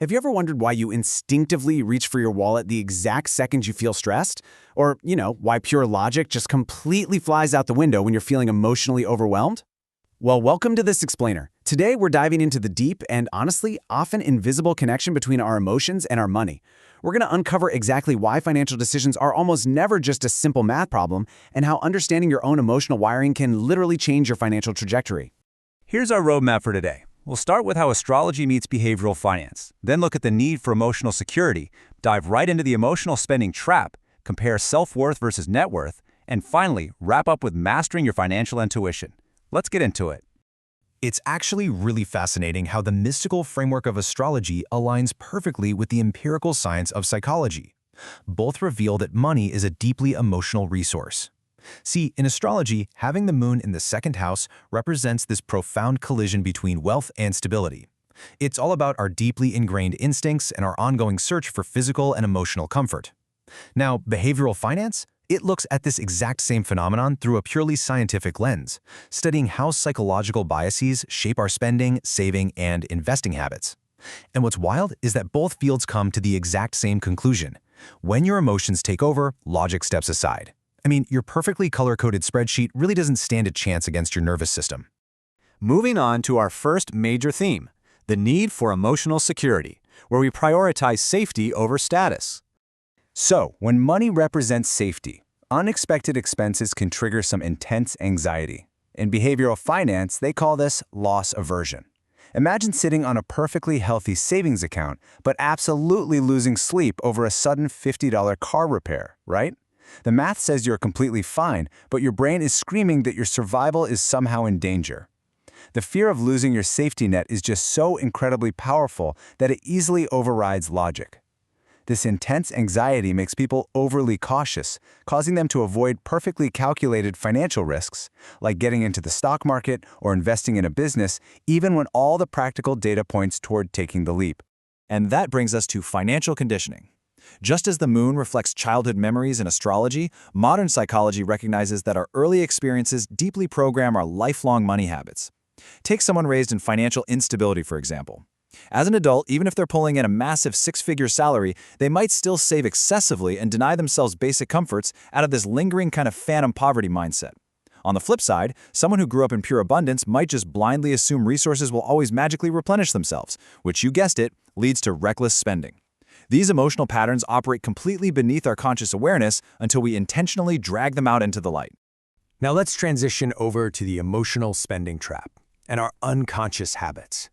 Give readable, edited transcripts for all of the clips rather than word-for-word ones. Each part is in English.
Have you ever wondered why you instinctively reach for your wallet the exact second you feel stressed? Or, why pure logic just completely flies out the window when you're feeling emotionally overwhelmed? Well, welcome to This Explainer. Today, we're diving into the deep and honestly, often invisible connection between our emotions and our money. We're going to uncover exactly why financial decisions are almost never just a simple math problem and how understanding your own emotional wiring can literally change your financial trajectory. Here's our roadmap for today. We'll start with how astrology meets behavioral finance, then look at the need for emotional security, dive right into the emotional spending trap, compare self-worth versus net worth, and finally, wrap up with mastering your financial intuition. Let's get into it. It's actually really fascinating how the mystical framework of astrology aligns perfectly with the empirical science of psychology. Both reveal that money is a deeply emotional resource. See, in astrology, having the moon in the second house represents this profound collision between wealth and stability. It's all about our deeply ingrained instincts and our ongoing search for physical and emotional comfort. Now, behavioral finance? It looks at this exact same phenomenon through a purely scientific lens, studying how psychological biases shape our spending, saving, and investing habits. And what's wild is that both fields come to the exact same conclusion. When your emotions take over, logic steps aside. Your perfectly color-coded spreadsheet really doesn't stand a chance against your nervous system. Moving on to our first major theme, the need for emotional security, where we prioritize safety over status. So, when money represents safety, unexpected expenses can trigger some intense anxiety. In behavioral finance, they call this loss aversion. Imagine sitting on a perfectly healthy savings account, but absolutely losing sleep over a sudden $50 car repair, right? The math says you're completely fine, but your brain is screaming that your survival is somehow in danger. The fear of losing your safety net is just so incredibly powerful that it easily overrides logic. This intense anxiety makes people overly cautious, causing them to avoid perfectly calculated financial risks, like getting into the stock market or investing in a business, even when all the practical data points toward taking the leap. And that brings us to financial conditioning. Just as the moon reflects childhood memories in astrology, modern psychology recognizes that our early experiences deeply program our lifelong money habits. Take someone raised in financial instability, for example. As an adult, even if they're pulling in a massive six-figure salary, they might still save excessively and deny themselves basic comforts out of this lingering kind of phantom poverty mindset. On the flip side, someone who grew up in pure abundance might just blindly assume resources will always magically replenish themselves, which, you guessed it, leads to reckless spending. These emotional patterns operate completely beneath our conscious awareness until we intentionally drag them out into the light. Now let's transition over to the emotional spending trap and our unconscious habits.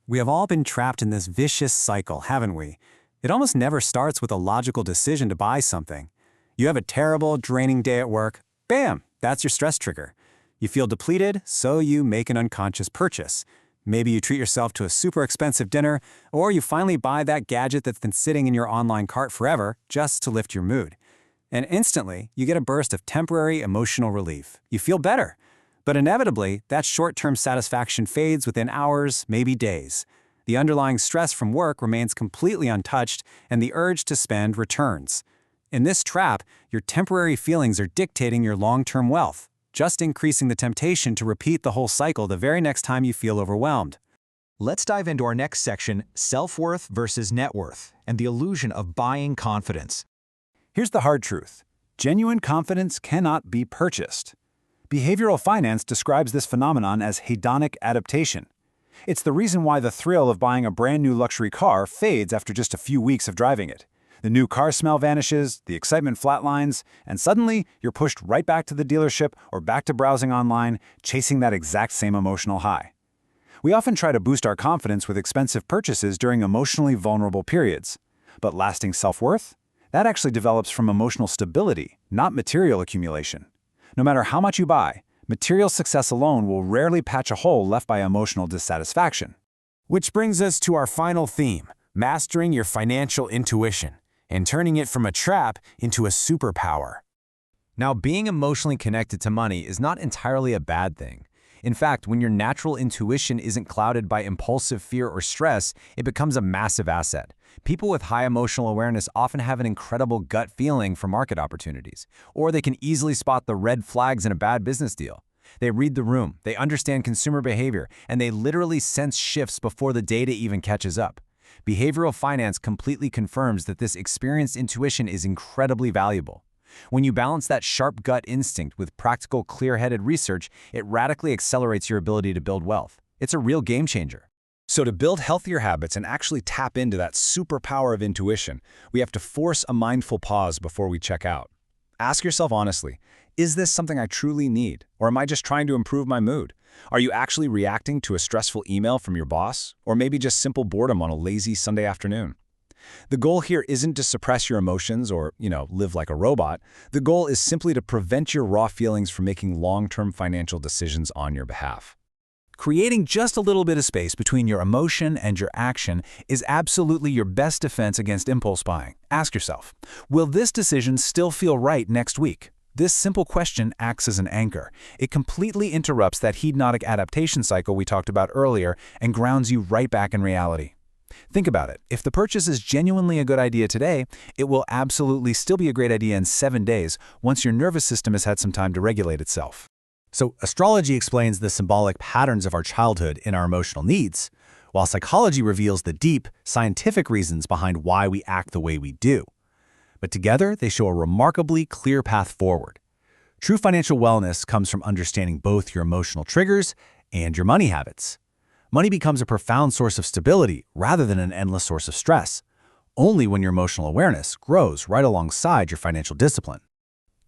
We have all been trapped in this vicious cycle, haven't we? It almost never starts with a logical decision to buy something. You have a terrible, draining day at work. Bam! That's your stress trigger. You feel depleted, so you make an unconscious purchase. Maybe you treat yourself to a super expensive dinner, or you finally buy that gadget that's been sitting in your online cart forever just to lift your mood. And instantly, you get a burst of temporary emotional relief. You feel better. But inevitably, that short-term satisfaction fades within hours, maybe days. The underlying stress from work remains completely untouched, and the urge to spend returns. In this trap, your temporary feelings are dictating your long-term wealth, just increasing the temptation to repeat the whole cycle the very next time you feel overwhelmed. Let's dive into our next section, self-worth versus net worth, and the illusion of buying confidence. Here's the hard truth. Genuine confidence cannot be purchased. Behavioral finance describes this phenomenon as hedonic adaptation. It's the reason why the thrill of buying a brand new luxury car fades after just a few weeks of driving it. The new car smell vanishes, the excitement flatlines, and suddenly you're pushed right back to the dealership or back to browsing online, chasing that exact same emotional high. We often try to boost our confidence with expensive purchases during emotionally vulnerable periods. But lasting self-worth? That actually develops from emotional stability, not material accumulation. No matter how much you buy, material success alone will rarely patch a hole left by emotional dissatisfaction. Which brings us to our final theme, mastering your financial intuition and turning it from a trap into a superpower. Now, being emotionally connected to money is not entirely a bad thing. In fact, when your natural intuition isn't clouded by impulsive fear or stress, it becomes a massive asset. People with high emotional awareness often have an incredible gut feeling for market opportunities, or they can easily spot the red flags in a bad business deal. They read the room, they understand consumer behavior, and they literally sense shifts before the data even catches up. Behavioral finance completely confirms that this experienced intuition is incredibly valuable. When you balance that sharp gut instinct with practical, clear-headed research, it radically accelerates your ability to build wealth. It's a real game changer. So to build healthier habits and actually tap into that superpower of intuition, we have to force a mindful pause before we check out. Ask yourself honestly, is this something I truly need, or am I just trying to improve my mood? Are you actually reacting to a stressful email from your boss, or maybe just simple boredom on a lazy Sunday afternoon? The goal here isn't to suppress your emotions or, live like a robot. The goal is simply to prevent your raw feelings from making long-term financial decisions on your behalf. Creating just a little bit of space between your emotion and your action is absolutely your best defense against impulse buying. Ask yourself, will this decision still feel right next week? This simple question acts as an anchor. It completely interrupts that hedonic adaptation cycle we talked about earlier and grounds you right back in reality. Think about it. If the purchase is genuinely a good idea today, it will absolutely still be a great idea in 7 days once your nervous system has had some time to regulate itself. So, astrology explains the symbolic patterns of our childhood in our emotional needs, while psychology reveals the deep, scientific reasons behind why we act the way we do. But together, they show a remarkably clear path forward. True financial wellness comes from understanding both your emotional triggers and your money habits. Money becomes a profound source of stability rather than an endless source of stress, only when your emotional awareness grows right alongside your financial discipline.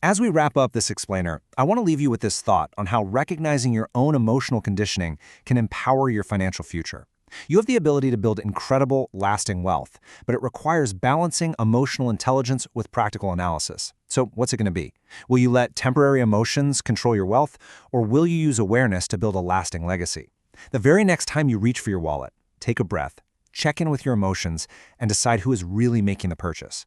As we wrap up this explainer, I want to leave you with this thought on how recognizing your own emotional conditioning can empower your financial future. You have the ability to build incredible, lasting wealth, but it requires balancing emotional intelligence with practical analysis. So what's it going to be? Will you let temporary emotions control your wealth, or will you use awareness to build a lasting legacy? The very next time you reach for your wallet, take a breath, check in with your emotions, and decide who is really making the purchase.